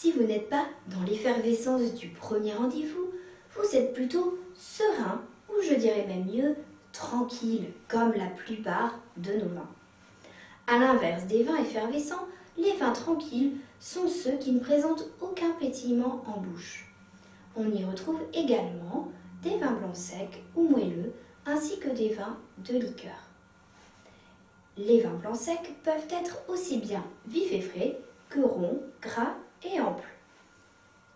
Si vous n'êtes pas dans l'effervescence du premier rendez-vous, vous êtes plutôt serein, ou je dirais même mieux, tranquille, comme la plupart de nos vins. À l'inverse des vins effervescents, les vins tranquilles sont ceux qui ne présentent aucun pétillement en bouche. On y retrouve également des vins blancs secs ou moelleux, ainsi que des vins de liqueur. Les vins blancs secs peuvent être aussi bien vifs et frais que ronds, gras et amples.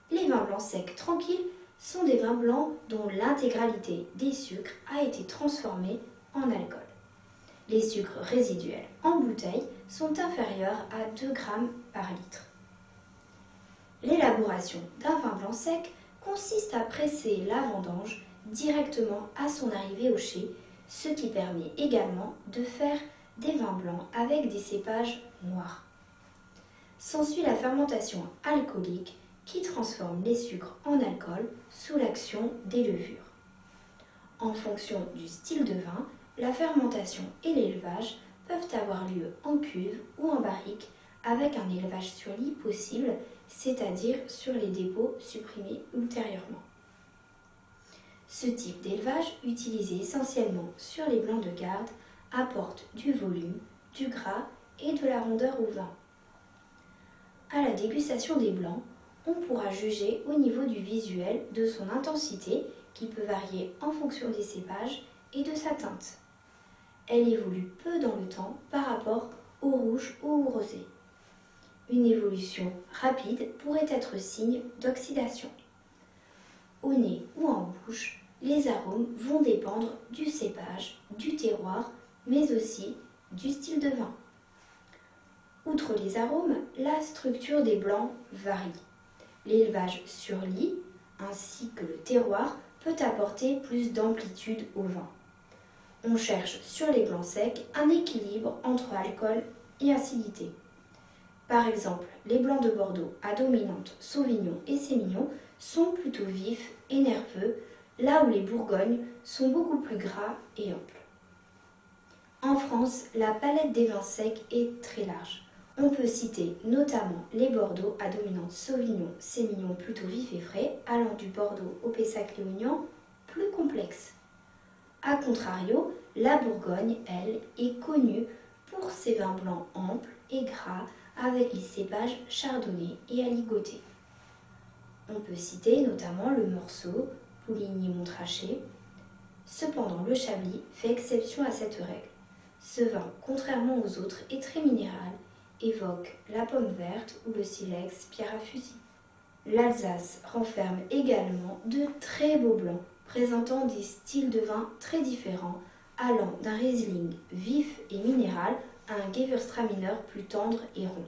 Les vins blancs secs tranquilles sont des vins blancs dont l'intégralité des sucres a été transformée en alcool. Les sucres résiduels en bouteille sont inférieurs à 2 grammes par litre. L'élaboration d'un vin blanc sec consiste à presser la vendange directement à son arrivée au chai, ce qui permet également de faire des vins blancs avec des cépages noirs. S'ensuit la fermentation alcoolique qui transforme les sucres en alcool sous l'action des levures. En fonction du style de vin, la fermentation et l'élevage peuvent avoir lieu en cuve ou en barrique avec un élevage sur lit possible, c'est-à-dire sur les dépôts supprimés ultérieurement. Ce type d'élevage, utilisé essentiellement sur les blancs de garde, apporte du volume, du gras et de la rondeur au vin. À la dégustation des blancs, on pourra juger au niveau du visuel de son intensité qui peut varier en fonction des cépages et de sa teinte. Elle évolue peu dans le temps par rapport au rouge ou au rosé. Une évolution rapide pourrait être signe d'oxydation. Au nez ou en bouche, les arômes vont dépendre du cépage, du terroir, mais aussi du style de vin. Outre les arômes, la structure des blancs varie. L'élevage sur lit, ainsi que le terroir, peut apporter plus d'amplitude au vin. On cherche sur les blancs secs un équilibre entre alcool et acidité. Par exemple, les blancs de Bordeaux à dominante Sauvignon et Sémillon sont plutôt vifs et nerveux, là où les Bourgognes sont beaucoup plus gras et amples. En France, la palette des vins secs est très large. On peut citer notamment les Bordeaux à dominante Sauvignon, Sémillon plutôt vif et frais, allant du Bordeaux au Pessac-Léognan, plus complexe. A contrario, la Bourgogne, elle, est connue pour ses vins blancs amples et gras avec les cépages chardonnay et aligoté. On peut citer notamment le Meursault, Pouligny-Montrachet. Cependant, le Chablis fait exception à cette règle. Ce vin, contrairement aux autres, est très minéral, évoque la pomme verte ou le silex pierre à fusil. L'Alsace renferme également de très beaux blancs, présentant des styles de vin très différents, allant d'un Riesling vif et minéral à un Gewürztraminer plus tendre et rond.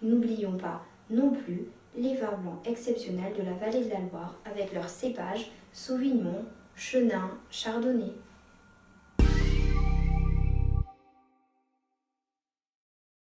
N'oublions pas non plus les vins blancs exceptionnels de la vallée de la Loire avec leurs cépages Sauvignon, Chenin, Chardonnay.